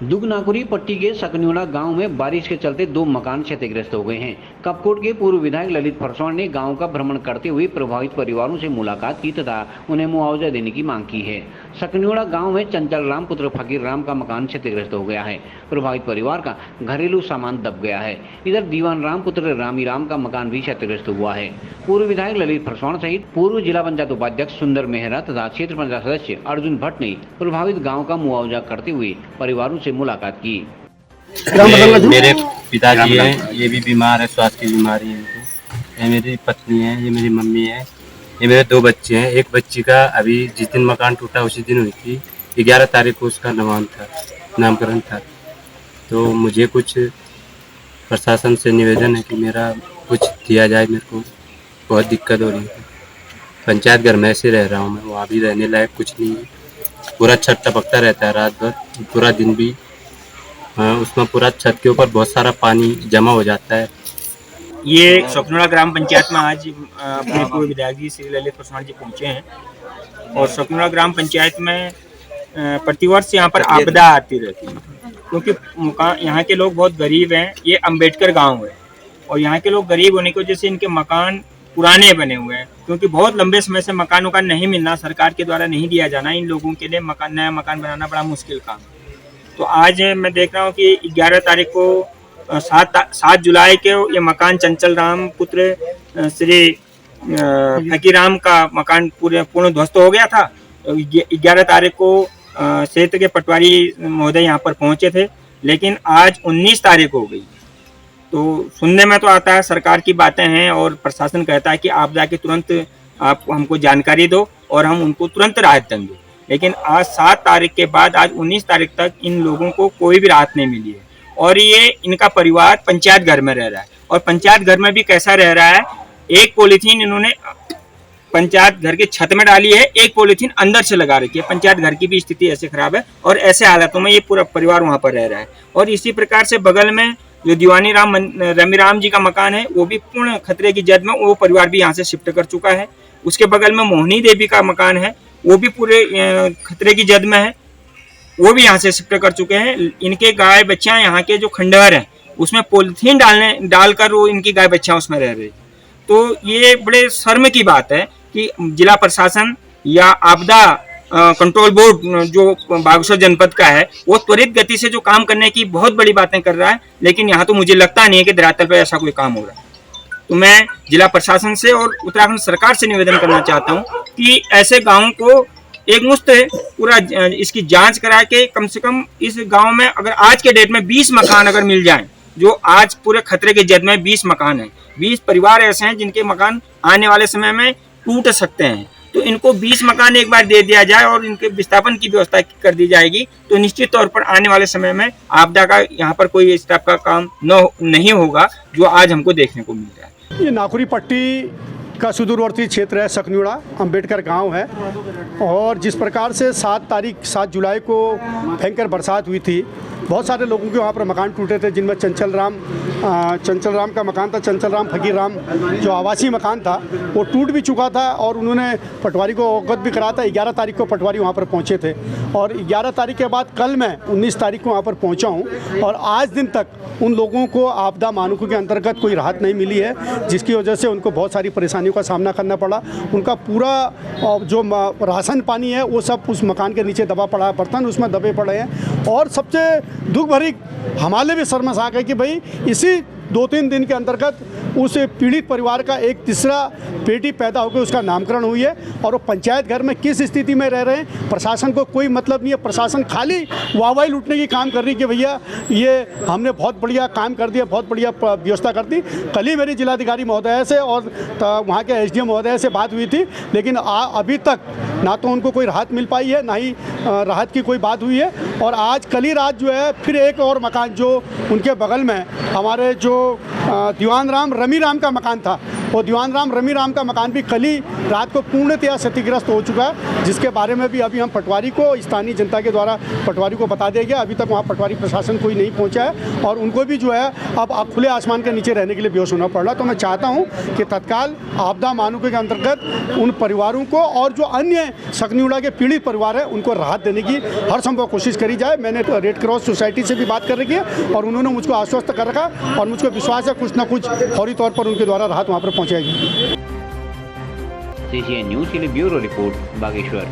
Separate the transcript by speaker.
Speaker 1: दुगनाकुरी पट्टी के सकन्योड़ा गांव में बारिश के चलते 2 मकान क्षतिग्रस्त हो गए हैं। कपकोट के पूर्व विधायक ललित फरसौण ने गांव का भ्रमण करते हुए प्रभावित परिवारों से मुलाकात की तथा उन्हें मुआवजा देने की मांग की है। सकन्योड़ा गांव में चंचल राम पुत्र फकीर राम का मकान क्षतिग्रस्त हो गया है। प्रभावित परिवार का घरेलू सामान दब गया है। इधर दीवान राम पुत्र रामी राम का मकान भी क्षतिग्रस्त हुआ है। पूर्व विधायक ललित फरसौण सहित पूर्व जिला पंचायत उपाध्यक्ष सुंदर मेहरा तथा क्षेत्र पंचायत सदस्य अर्जुन भट्ट ने प्रभावित गाँव का मुआवजा करते हुए परिवारों से मुलाकात की।
Speaker 2: मेरे पिताजी हैं, ये भी बीमार है, स्वास्थ्य की बीमारी है इनको। ये मेरी पत्नी है, ये मेरी मम्मी है, ये मेरे 2 बच्चे हैं। एक बच्ची का अभी जिस दिन मकान टूटा उसी दिन हुई थी, 11 तारीख को उसका नामकरण था। तो मुझे कुछ प्रशासन से निवेदन है कि मेरा कुछ दिया जाए। मेरे को बहुत दिक्कत हो रही है। पंचायत घर में ऐसे रह रहा हूँ मैं, वहाँ भी रहने लायक कुछ नहीं है। पूरा छत टपकता रहता है रात भर, पूरा दिन भी। उसमें पूरा छत के ऊपर बहुत सारा पानी जमा हो जाता है।
Speaker 3: ये सकन्योड़ा ग्राम पंचायत में आज अपने पूर्व विधायक जी श्री ललित फरसौण जी पहुँचे हैं और सकन्योड़ा ग्राम पंचायत में प्रतिवर्ष यहाँ पर आपदा आती रहती है, क्योंकि यहाँ के लोग बहुत गरीब हैं। ये अम्बेडकर गांव है और यहाँ के लोग गरीब होने की वजह से इनके मकान पुराने बने हुए हैं, क्योंकि बहुत लंबे समय से मकानों का नहीं मिलना, सरकार के द्वारा नहीं दिया जाना, इन लोगों के लिए नया मकान बनाना बड़ा मुश्किल काम है। तो आज मैं देख रहा हूँ कि 11 तारीख को 7 जुलाई के ये मकान चंचल राम पुत्र श्री फकीर राम का मकान पूर्ण ध्वस्त हो गया था। 11 तारीख को क्षेत्र के पटवारी महोदय यहाँ पर पहुँचे थे, लेकिन आज 19 तारीख हो गई। तो सुनने में तो आता है सरकार की बातें हैं और प्रशासन कहता है कि आप जाके तुरंत आप हमको जानकारी दो और हम उनको तुरंत राहत देंगे, लेकिन आज 7 तारीख के बाद आज 19 तारीख तक इन लोगों को कोई भी राहत नहीं मिली है। और ये इनका परिवार पंचायत घर में रह रहा है और पंचायत घर में भी कैसा रह रहा है, एक पॉलीथीन इन्होंने पंचायत घर के छत में डाली है, एक पॉलीथीन अंदर से लगा रखी है। पंचायत घर की भी स्थिति ऐसे खराब है और ऐसे हालातों में ये पूरा परिवार वहाँ पर रह रहा है। और इसी प्रकार से बगल में जो दीवानी रमी राम जी का मकान है वो भी पूर्ण खतरे की जद में, वो परिवार भी यहाँ से शिफ्ट कर चुका है। उसके बगल में मोहनी देवी का मकान है, वो भी पूरे खतरे की जद में है, वो भी यहाँ से शिफ्ट कर चुके हैं। इनके गाय बच्चियां यहाँ के जो खंडहर हैं उसमें पॉलिथीन डालकर वो इनकी गाय बच्चियां उसमें रह रही। तो ये बड़े शर्म की बात है कि जिला प्रशासन या आपदा कंट्रोल बोर्ड जो बागेश्वर जनपद का है वो त्वरित गति से जो काम करने की बहुत बड़ी बातें कर रहा है, लेकिन यहाँ तो मुझे लगता नहीं है कि धरातल पर ऐसा कोई काम हो रहा है। तो मैं जिला प्रशासन से और उत्तराखंड सरकार से निवेदन करना चाहता हूँ कि ऐसे गाँवों को एक मुश्त पूरा इसकी जांच करा के कम से कम इस गांव में अगर आज के डेट में 20 मकान अगर मिल जाएं, जो आज पूरे खतरे के जद में 20 मकान हैं, 20 परिवार ऐसे हैं जिनके मकान आने वाले समय में टूट सकते हैं, तो इनको 20 मकान एक बार दे दिया जाए और इनके विस्थापन की व्यवस्था कर दी जाएगी, तो निश्चित तौर पर आने वाले समय में आपदा का यहाँ पर कोई इस टाइप का काम नहीं होगा जो आज हमको देखने को मिल रहा है।
Speaker 4: ये नाकुरी पट्टी का सुदूरवर्ती क्षेत्र है, सकन्योड़ा अम्बेडकर गांव है। और जिस प्रकार से 7 जुलाई को भयंकर बरसात हुई थी, बहुत सारे लोगों के वहाँ पर मकान टूटे थे, जिनमें चंचल राम का मकान था। चंचल राम फकीर राम जो आवासीय मकान था वो टूट भी चुका था और उन्होंने पटवारी को अवगत भी करा था। 11 तारीख को पटवारी वहाँ पर पहुँचे थे और 11 तारीख के बाद कल मैं 19 तारीख को वहाँ पर पहुँचा हूँ और आज दिन तक उन लोगों को आपदा मानकों के अंतर्गत कोई राहत नहीं मिली है, जिसकी वजह से उनको बहुत सारी परेशानियों का सामना करना पड़ा। उनका पूरा जो राशन पानी है वो सब उस मकान के नीचे दबा पड़ा है, बर्तन उसमें दबे पड़े हैं। और सबसे दुख भरी हमारे भी शर्मसार है कि भाई इसी 2-3 दिन के अंतर्गत उस पीड़ित परिवार का एक तीसरा बेटी पैदा होकर उसका नामकरण हुई है और वो पंचायत घर में किस स्थिति में रह रहे हैं, प्रशासन को कोई मतलब नहीं है। प्रशासन खाली वाहवाही लूटने की काम कर रही कि भैया ये हमने बहुत बढ़िया काम कर दिया, बहुत बढ़िया व्यवस्था कर दी। कल ही मेरी जिलाधिकारी महोदय से और वहाँ के एसडीएम महोदय से बात हुई थी, लेकिन अभी तक ना तो उनको कोई राहत मिल पाई है, ना ही राहत की कोई बात हुई है। और आज कल ही रात जो है फिर एक और मकान जो उनके बगल में हमारे जो दीवान राम रमी राम का मकान था और दीवान राम रमी राम का मकान भी कल ही रात को पूर्णतया क्षतिग्रस्त हो चुका है, जिसके बारे में भी अभी हम पटवारी को, स्थानीय जनता के द्वारा पटवारी को बता दिया गया। अभी तक वहाँ पटवारी प्रशासन कोई नहीं पहुँचा है और उनको भी जो है अब खुले आसमान के नीचे रहने के लिए बेहोश होना पड़ रहा। तो मैं चाहता हूँ कि तत्काल आपदा मानकों के अंतर्गत उन परिवारों को और जो अन्य सकनियोड़ा के पीड़ित परिवार है उनको राहत देने की हर संभव कोशिश करी जाए। मैंने रेड क्रॉस सोसाइटी से भी बात कर रखी है और उन्होंने मुझको आश्वस्त कर रखा और मुझको विश्वास है कुछ ना कुछ फौरी तौर पर उनके द्वारा राहत वहाँ पर पहुँचाएगी।
Speaker 1: CCN न्यूज़ के लिए ब्यूरो रिपोर्ट बागेश्वर।